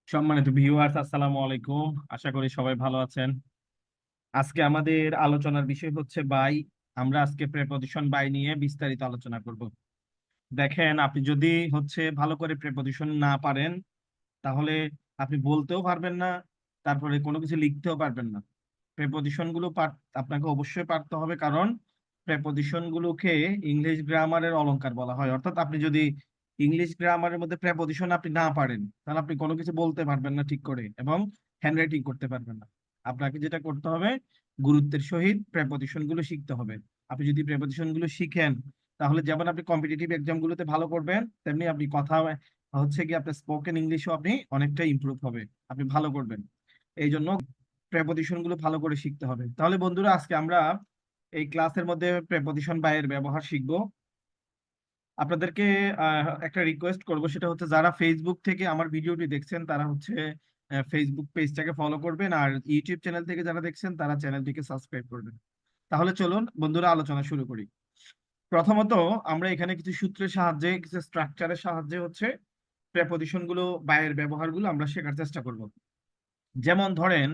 সম্মানিত ভিউয়ার্স, আসসালামু আলাইকুম। আশা করি সবাই ভালো আছেন। আজকে আমাদের আলোচনার বিষয় হচ্ছে বাই। আমরা আজকে প্রেপজিশন বাই নিয়ে বিস্তারিত আলোচনা করব। দেখেন, আপনি যদি ভালো করে প্রেপজিশন না পারেন, তাহলে আপনি বলতেও পারবেন না, তারপরে কোনো কিছু লিখতেও পারবেন না। প্রেপজিশন গুলো আপনাকে অবশ্যই পারতে হবে, কারণ প্রেপজিশন গুলোকে ইংলিশ গ্রামারের অলংকার বলা হয়। অর্থাৎ আপনি যদি ইংলিশ গ্রামারের মধ্যে প্রেপজিশন আপনি না পারেন, তাহলে আপনি কোনো কিছু বলতে পারবেন না ঠিক করে, এবং হ্যান্ডরাইটিং করতে পারবেন না। আপনাকে যেটা করতে হবে, গুরুত্বের সহিত প্রেপজিশন গুলো শিখতে হবে। আপনি যদি প্রেপজিশন গুলো শিখেন, তাহলে যেমন আপনি কম্পিটিটিভ এক্সাম গুলোতে ভালো করবেন, তেমনি আপনি কথা কি আপনার স্পোকেন ইংলিশও আপনি অনেকটা ইমপ্রুভ হবে, আপনি ভালো করবেন। এই জন্য প্রেপজিশন গুলো ভালো করে শিখতে হবে। তাহলে বন্ধুরা, আজকে আমরা এই ক্লাসের মধ্যে প্রেপজিশন বাই এর ব্যবহার শিখব। আপনাদেরকে একটা রিকোয়েস্ট করব, সেটা হচ্ছে যারা ফেসবুক থেকে আমার ভিডিওটি দেখছেন তারা ফেসবুক পেজটাকে ফলো করবেন, আর ইউটিউব চ্যানেল থেকে যারা দেখছেন তারা চ্যানেলটিকে সাবস্ক্রাইব করবেন। তাহলে চলুন বন্ধুরা, আলোচনা শুরু করি। প্রথমত, আমরা এখানে কিছু সূত্রের সাহায্যে, কিছু স্ট্রাকচারের সাহায্যে প্রেপজিশন গুলো বাই এর ব্যবহারগুলো আমরা শেখার চেষ্টা করব। যেমন ধরেন,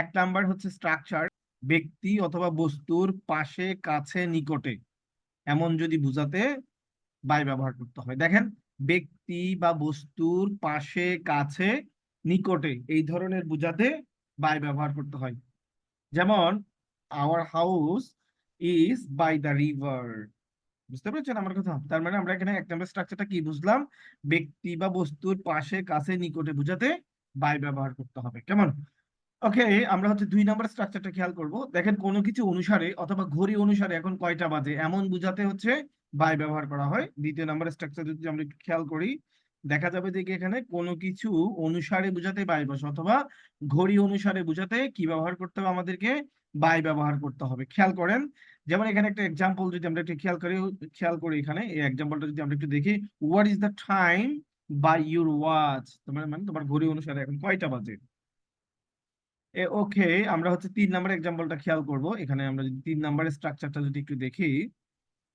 এক নাম্বার হচ্ছে স্ট্রাকচার, ব্যক্তি অথবা বস্তুর পাশে, কাছে, নিকটে, এমন যদি বুঝাতে বাই ব্যবহার করতে হয়। দেখেন, ব্যক্তি বা বস্তুর পাশে, কাছে, নিকটে, এই ধরনের বুঝাতে বাই ব্যবহার করতে হয়। যেমন, our house is by the river. বুঝতে পেরেছেন আমার কথা? তার মানে আমরা এখানে এক নম্বর স্ট্রাকচারটা কি বুঝলাম? ব্যক্তি বা বস্তুর পাশে, কাছে, নিকটে বুঝাতে বাই ব্যবহার করতে হবে। কেমন? ওকে, আমরা দুই নাম্বার স্ট্রাকচারটা খেয়াল করব। দেখেন, কোনো কিছু অনুসারে অথবা ঘড়ি অনুসারে এখন কয়টা বাজে, এমন বুঝাতে বাই ব্যবহার করা হয়। দ্বিতীয় নাম্বার স্ট্রাকচার যদি আমরা একটু খেয়াল করি, দেখা যাবে যে কি এখানে কোনো কিছু অনুসারে বুঝাতে বাই বসে, অথবা ঘড়ি অনুসারে বুঝাতে কি ব্যবহার করতে হবে, আমাদেরকে বাই ব্যবহার করতে হবে। খেয়াল করেন, যেমন এখানে একটা এক্সাম্পল যদি আমরা একটু খেয়াল করি এখানে এই এক্সাম্পলটা যদি আমরা একটু দেখি, what is the time by your watch. তোমার মানে তোমার ঘড়ি অনুসারে এখন কয়টা বাজে। ওকে, আমরা তিন নাম্বার এক্সাম্পলটা খেয়াল করব। এখানে আমরা যদি তিন নাম্বারের স্ট্রাকচারটা যদি একটু দেখি,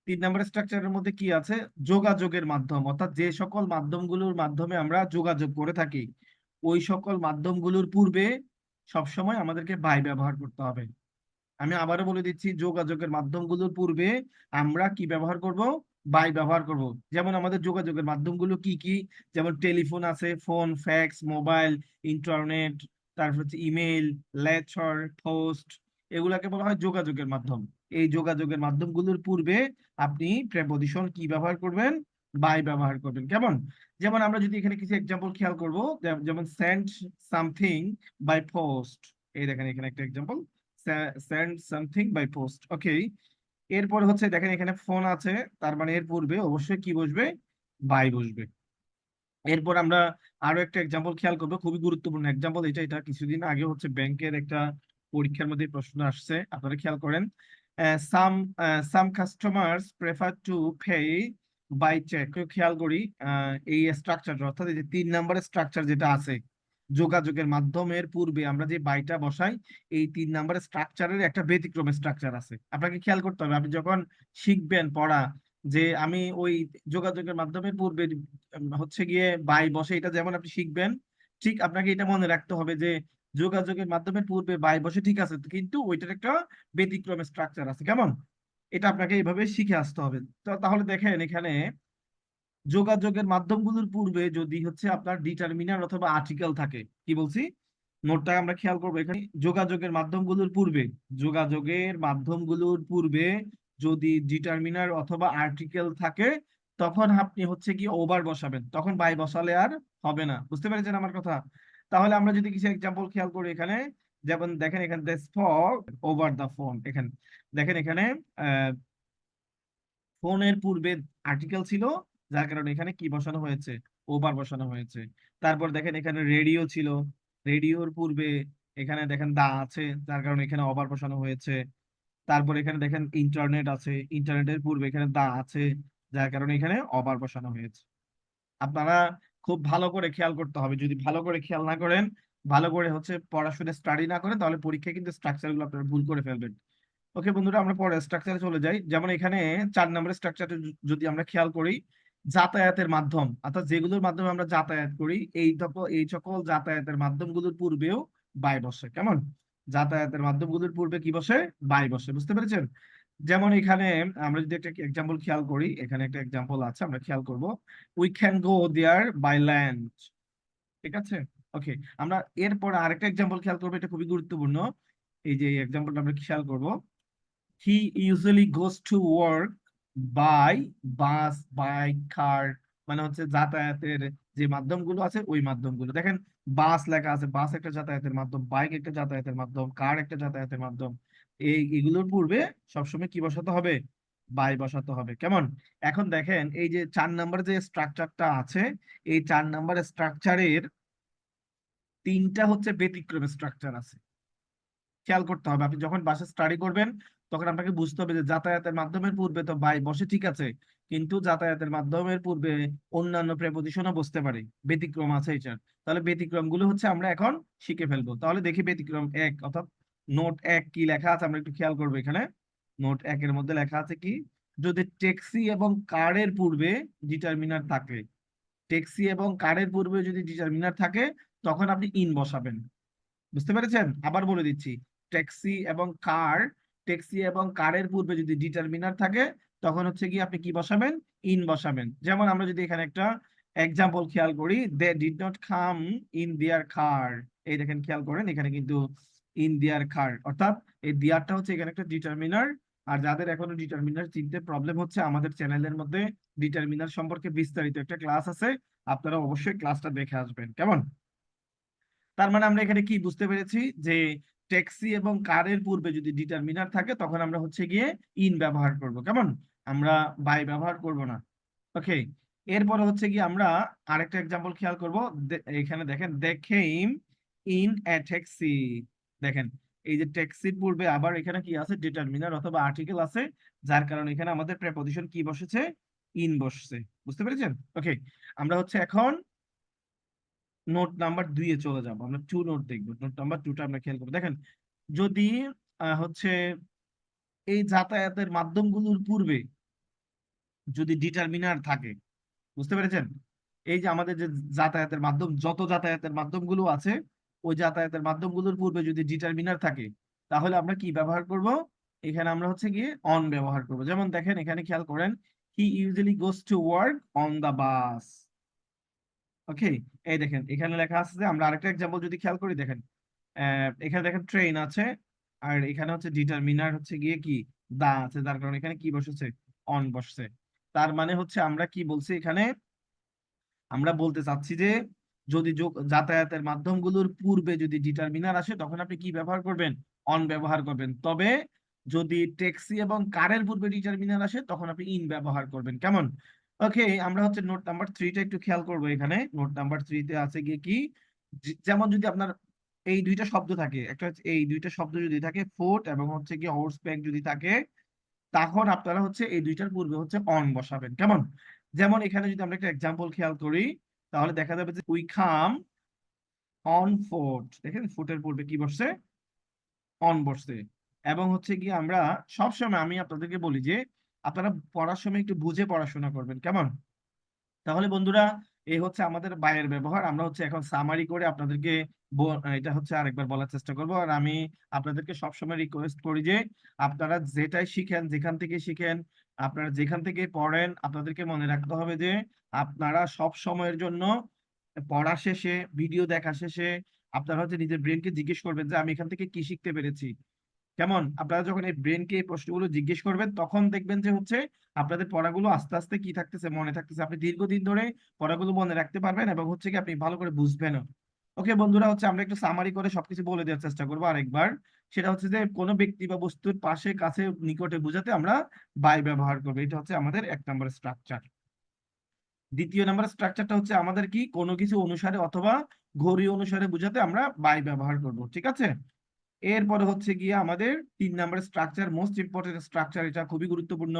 তিন নাম্বার স্ট্রাকচারের মধ্যে কি আছে? যোগাযোগের মাধ্যম, অর্থাৎ যে সকল মাধ্যমগুলোর মাধ্যমে আমরা যোগাযোগ করে থাকি, ওই সকল মাধ্যমগুলোর পূর্বে সবসময় আমাদেরকে বাই ব্যবহার করতে হবে। আমি আবারও বলে দিচ্ছি, যোগাযোগের মাধ্যমগুলোর পূর্বে আমরা কি ব্যবহার করব? বাই ব্যবহার করব। যেমন আমাদের যোগাযোগের মাধ্যমগুলো কি কি? যেমন টেলিফোন আছে, ফোন, ফ্যাক্স, মোবাইল, ইন্টারনেট, তারপর ইমেল, লেটার, পোস্ট, এগুলাকে বলা হয় যোগাযোগের মাধ্যম। এই যোগাযোগের মাধ্যমগুলোর পূর্বে আপনি প্রেপজিশন কি ব্যবহার করবেন? বাই ব্যবহার করবেন। কেমন? যেমন আমরা যদি এখানে কিছু এক্সাম্পল খেয়াল করব, যেমন সেন্ড সামথিং বাই পোস্ট। এই দেখেন, এখানে একটা example, send something by post. Okay, এরপর দেখেন এখানে ফোন আছে, তার মানে এর পূর্বে অবশ্যই কি বসবে? বাই বসবে। এরপর আমরা আরো একটা এক্সাম্পল খেয়াল করবো, খুবই গুরুত্বপূর্ণ এক্সাম্পল এটা। এটা কিছুদিন আগে ব্যাংকের একটা পরীক্ষার মধ্যে প্রশ্ন আসছে, আপনারা খেয়াল করেন। Some some customers prefer to pay by cheque. খেয়াল করি এই স্ট্রাকচার, অর্থাৎ এই যে তিন নম্বরের স্ট্রাকচার যেটা আছে, যোগাযোগের মাধ্যমের পূর্বে আমরা যে বাইটা বসাই, এই তিন নম্বরের স্ট্রাকচারের একটা ব্যতিক্রমের স্ট্রাকচার আছে। আপনাকে খেয়াল করতে হবে, আপনি যখন শিখবেন পড়া, যে আমি ওই যোগাযোগের মাধ্যমের পূর্বে গিয়ে বাই বসে, এটা যেমন আপনি শিখবেন, ঠিক আপনাকে এটা মনে রাখতে হবে যে যোগাযোগের মাধ্যমের পূর্বে বাই বসে, ঠিক আছে, কিন্তু ওইটার একটা ব্যতিক্রমের স্ট্রাকচার আছে। কেমন? এটা আপনাকে এইভাবে শিখে আসতে হবে। তো তাহলে দেখেন, এখানে যোগাযোগের মাধ্যমগুলোর পূর্বে যদি আপনার ডিটারমিনার অথবা আর্টিকেল থাকে, কি বলছি? নোটটা আমরা খেয়াল করবো। এখানে যোগাযোগের মাধ্যমগুলোর পূর্বে যদি ডিটারমিনার অথবা আর্টিকেল থাকে, তখন আপনি কি ওভার বসাবেন, তখন বাই বসালে আর হবে না। বুঝতে পেরেছেন আমার কথা? তাহলে আমরা যদি কিছু এক্সাম্পল খেয়াল করি এখানে, যেমন দেখেন এখানে স্পোক ওভার দ্য ফোন। এখানে দেখেন, এখানে ফোনের পূর্বে আর্টিকেল ছিল, যার কারণে এখানে কি বসানো হয়েছে? ওভার বসানো হয়েছে। তারপর দেখেন, এখানে রেডিও ছিল, রেডিওর পূর্বে এখানে দেখেন দা আছে, যার কারণে এখানে ওভার বসানো হয়েছে। তারপর এখানে দেখেন ইন্টারনেট আছে, ইন্টারনেটের পূর্বে এখানে দা আছে, যার কারণে এখানে ওভার বসানো হয়েছে। আপনারা খুব ভালো করে খেয়াল করতে হবে। যদি ভালো করে খেয়াল না করেন, ভালো করে পড়াশোনা স্টাডি না করেন, তাহলে পরীক্ষায় কিন্তু স্ট্রাকচার গুলো আপনারা ভুল করে ফেলবেন। ওকে বন্ধুরা, আমরা পরে স্ট্রাকচারে চলে যাই। যেমন এখানে চার নম্বরের স্ট্রাকচারটা যদি আমরা খেয়াল করি, যাতায়াতের মাধ্যম, অর্থাৎ যেগুলোর মাধ্যমে আমরা যাতায়াত করি, এই সকল যাতায়াতের মাধ্যমগুলোর পূর্বেও বাই বসে। কেমন? যাতায়াতের মাধ্যমগুলোর পূর্বে কি বসে? বাই বসে। বুঝতে পেরেছেন? যেমন এখানে আমরা যদি একটা এক্সাম্পল খেয়াল করি, এখানে একটা এক্সাম্পল আছে, আমরা খেয়াল করব। We can go there by land. ঠিক আছে, ওকে। আমরা এরপর আরেকটা এক্সাম্পল খেয়াল করবো, এটা খুবই গুরুত্বপূর্ণ। এই যে এক্সাম্পলটা আমরা খেয়াল করব, he usually goes to work by bus, bike, car. মানে হচ্ছে যাতায়াতের যে মাধ্যমগুলো আছে ওই মাধ্যমগুলো। দেখেন বাস লেখা আছে, বাস একটা যাতায়াতের মাধ্যম, বাইক একটা যাতায়াতের মাধ্যম, কার একটা যাতায়াতের মাধ্যম। এগুলোর পূর্বে সবসময় কি বসাতে হবে? বাই বসাতে হবে। কেমন? এখন দেখেন এই যে 4 নম্বর যে স্ট্রাকচারটা আছে, এই 4 নম্বর স্ট্রাকচারের 3টা হচ্ছে ব্যতিক্রম স্ট্রাকচার আছে। খেয়াল করতে হবে, আপনি যখন বাসে স্টাডি করবেন তখন আপনাকে বুঝতে হবে যে যাতায়াতের মাধ্যমের পূর্বে তো বাই বসে, ঠিক আছে, কিন্তু যাতায়াতের মাধ্যমের পূর্বে অন্যান্য প্রেপোজিশনও বসতে পারে, ব্যতিক্রম আছে এটার। তাহলে ব্যতিক্রম গুলো হচ্ছে আমরা এখন শিখে ফেলবো। তাহলে দেখি ব্যতিক্রম 1, অর্থাৎ নোট 1 কি লেখা আছে আমরা একটু খেয়াল করবো। এখানে নোট 1 এর মধ্যে লেখা আছে কি, যদি ট্যাক্সি এবং কারের পূর্বে ডিটারমিনার থাকে, ট্যাক্সি এবং কারের পূর্বে যদি ডিটারমিনার থাকে, তখন আপনি ইন বসাবেন। বুঝতে পেরেছেন? আবার বলে দিচ্ছি, ট্যাক্সি এবং কার, ট্যাক্সি এবং কারের পূর্বে যদি ডিটারমিনার থাকে, তখন হচ্ছে কি আপনি কি বসাবেন? ইন বসাবেন। যেমন আমরা যদি এখানে একটা এক্সাম্পল খেয়াল করি, they did not come in their car. এই দেখেন খেয়াল করেন, এখানে কিন্তু ইন দেয়ার কার, অর্থাৎ এই দেয়ারটা হচ্ছে এখানে একটা ডিটারমিনার। আর যাদের এখনো ডিটারমিনার চিনতে প্রবলেম হচ্ছে, আমাদের চ্যানেলের মধ্যে ডিটারমিনার সম্পর্কে বিস্তারিত একটা ক্লাস আছে, আপনারা অবশ্যই ক্লাসটা দেখে আসবেন। কেমন? তার মানে আমরা এখানে কি বুঝতে পেরেছি, যে ট্যাক্সি এবং কারের পূর্বে যদি ডিটারমিনার থাকে, তখন আমরা হচ্ছে গিয়ে ইন ব্যবহার করব। কেমন? আমরা বাই ব্যবহার করব না। ওকে, এরপরে হচ্ছে কি আমরা আরেকটা এক্সাম্পল খেয়াল করব। এখানে দেখেন, দে কেম ইন এ ট্যাক্সি। দেখেন এই যে ট্যাক্সির পূর্বে আবার এখানে কি আছে? ডিটারমিনার অথবা আর্টিকেল আছে, যার কারণে এখানে আমাদের প্রেপোজিশন কি বসেছে? ইন বসছে। বুঝতে পেরেছেন? ওকে, আমরা হচ্ছে এখন নোট নাম্বার 2 এ চলে যাবো। আমরা 2 নোট দেখবো, নোট নাম্বার 2টা আমরা খেয়াল করবো। দেখেন যদি হচ্ছে এই যাতায়াতের মাধ্যমগুলোর পূর্বে যদি ডিটারমিনার থাকে, বুঝতে পেরেছেন? এই যে আমাদের যে যাতায়াতের মাধ্যম, যত যাতায়াতের মাধ্যমগুলো আছে, ওই যাতায়াতের মাধ্যমগুলোর পূর্বে যদি ডিটারমিনার থাকে, তাহলে আমরা কি ব্যবহার করব? এখানে আমরা হচ্ছে গিয়ে অন ব্যবহার করব। যেমন দেখেন এখানে খেয়াল করেন, he usually goes to work on the bus. Okay, এই দেখেন এখানে লেখা আছে যে, আমরা আরেকটা এক্সাম্পল যদি খেয়াল করি, দেখেন এখানে দেখেন ট্রেন আছে, আর এখানে হচ্ছে ডিটারমিনার হচ্ছে গিয়ে কি দা আছে, যার কারণে এখানে কি বসেছে? অন বসছে। তার মানে হচ্ছে আমরা কি বলছি এখানে? আমরা বলতে চাচ্ছি যে যদি যাতায়াতের মাধ্যমগুলোর পূর্বে যদি ডিটারমিনার আসে, তখন আপনি কি ব্যবহার করবেন? অন ব্যবহার করবেন। তবে যদি ট্যাক্সি এবং কারের পূর্বে ডিটারমিনার আসে, তখন আপনি ইন ব্যবহার করবেন। কেমন? ওকে, আমরা হচ্ছে নোট নাম্বার 3টা একটু খেয়াল করবো। এখানে নোট নাম্বার 3তে আছে গিয়ে কি, যেমন যদি আপনার এই দুইটা শব্দ থাকে, একটা হচ্ছে এই দুইটা শব্দ যদি থাকে, ফুট এবং হচ্ছে কি হর্স ব্যাক যদি থাকে, তখন আপনারা হচ্ছে এই দুইটার পূর্বে হচ্ছে অন বসাবেন। কেমন? যেমন এখানে যদি আমরা একটা এক্সাম্পল খেয়াল করি, তাহলে দেখা যাবে যে উই কাম অন ফুট। দেখেন ফুটের পূর্বে কি বসছে? অন বসছে। এবং হচ্ছে কি আমরা সবসময়, আমি আপনাদেরকে বলি যে আপনারা পড়ার সময় একটু বুঝে পড়াশোনা করবেন। কেমন? তাহলে বন্ধুরা, এই হচ্ছে আমাদের বায়ের ব্যবহার। আমরা হচ্ছে এখন সামারি করে আপনাদেরকে এটা হচ্ছে আরেকবার বলার চেষ্টা করব। আর আমি আপনাদেরকে সবসময় রিকোয়েস্ট করি যে আপনারা যেটাই শিখেন, যেখান থেকে শিখেন, আপনারা যেখান থেকে পড়েন, আপনাদেরকে মনে রাখতে হবে যে আপনারা সব সময়ের জন্য পড়া শেষে, ভিডিও দেখা শেষে আপনারা হচ্ছে নিজের ব্রেনকে জিজ্ঞেস করবেন যে আমি এখান থেকে কি শিখতে পেরেছি। কেমন? আপনারা যখন এই ব্রেনকে এই প্রশ্নগুলো জিজ্ঞেস করবেন, তখন দেখবেন যে হচ্ছে আপনাদের পড়াগুলো আস্তে আস্তে কি থাকতেছে? মনে থাকতেছে। আপনি দীর্ঘদিন ধরে পড়াগুলো মনে রাখতে পারবেন এবং হচ্ছে কি আপনি ভালো করে বুঝবেনও। ওকে বন্ধুরা, হচ্ছে আমরা একটু সামারি করে সবকিছু বলে দেওয়ার চেষ্টা করবো আরেকবার। সেটা হচ্ছে যে কোনো ব্যক্তি বা বস্তুর পাশে, কাছে, নিকটে বোঝাতে আমরা বাই ব্যবহার করবো। এটা হচ্ছে আমাদের 1 নম্বর স্ট্রাকচার। দ্বিতীয় নাম্বার স্ট্রাকচারটা হচ্ছে আমাদের কি, কোনো কিছু অনুসারে অথবা ঘড়ি অনুসারে বোঝাতে আমরা বাই ব্যবহার করব। ঠিক আছে, এরপরে হচ্ছে গিয়ে আমাদের 3 নম্বর স্ট্রাকচার, মোস্ট ইম্পর্টেন্ট স্ট্রাকচার, এটা খুবই গুরুত্বপূর্ণ।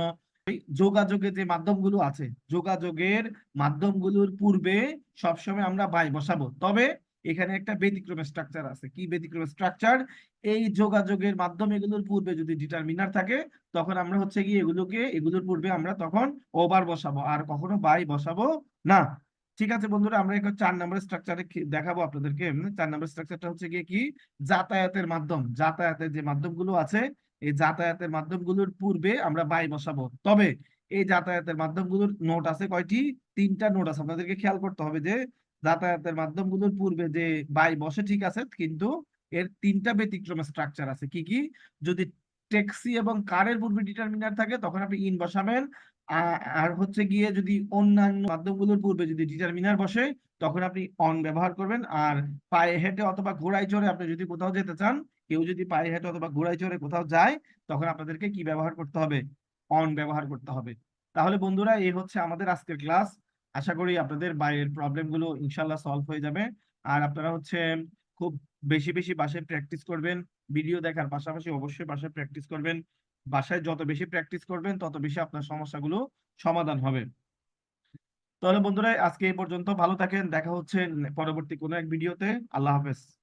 যোগাযোগের যে মাধ্যমগুলো আছে, যোগাযোগের মাধ্যমগুলোর পূর্বে সবসময় আমরা বাই বসাবো। তবে এখানে একটা ব্যতিক্রম স্ট্রাকচার আছে। কি ব্যতিক্রম স্ট্রাকচার? এই যোগাযোগের মাধ্যম এগুলোর পূর্বে যদি ডিটারমিনার থাকে, তখন আমরা হচ্ছে কি এগুলোর পূর্বে আমরা তখন ওভার বসাবো, আর কখনো বাই বসাবো না। ঠিক আছে বন্ধুরা, আমরা এখন 4 নম্বর স্ট্রাকচারে দেখাবো আপনাদেরকে। 4 নম্বর স্ট্রাকচারটা হচ্ছে গিয়ে কি, যাতায়াতের মাধ্যম। যাতায়াতের যে মাধ্যমগুলো আছে, এই যাতায়াতের মাধ্যমগুলোর পূর্বে আমরা বাই বসাবো। তবে এই যাতায়াতের মাধ্যমগুলোর নোট আছে কয়টি? 3টা নোট আছে। আপনাদেরকে খেয়াল করতে হবে যে যাতায়াতের মাধ্যমগুলোর পূর্বে যে বাই বসে, ঠিক আছে, কিন্তু এর 3টা ব্যতিক্রম স্ট্রাকচার আছে। কি কি? যদি ট্যাক্সি এবং কারের পূর্বে ডিটারমিনার থাকে, তখন আপনি ইন বসাবেন। আর হচ্ছে গিয়ে যদি অন্যান্য মাধ্যমগুলোর পূর্বে যদি ডিটারমিনার বসে, তখন আপনি অন ব্যবহার করবেন। আর পায়ে হেঁটে অথবা ঘোড়ায় চড়ে আপনি যদি কোথাও যেতে চান, কেউ যদি পায়ে হেঁটে অথবা ঘোড়ায় চড়ে কোথাও যায়, তখন আপনাদেরকে কি ব্যবহার করতে হবে? অন ব্যবহার করতে হবে। তাহলে বন্ধুরা, এই হচ্ছে আমাদের আজকের ক্লাস। আশা করি আপনাদের বাইরের প্রবলেমগুলো ইনশাল্লাহ সলভ হয়ে যাবে। আর আপনারা হচ্ছে খুব বেশি বেশি বাসায় প্র্যাকটিস করবেন। ভিডিও দেখার পাশাপাশি অবশ্যই বাসায় প্র্যাকটিস করবেন। বাসায় যত বেশি প্র্যাকটিস করবেন, তত বেশি আপনার সমস্যাগুলো সমাধান হবে। তাহলে বন্ধুরা, আজকে এই পর্যন্ত। ভালো থাকেন, দেখা হচ্ছে পরবর্তী কোনো এক ভিডিওতে। আল্লাহ হাফেজ।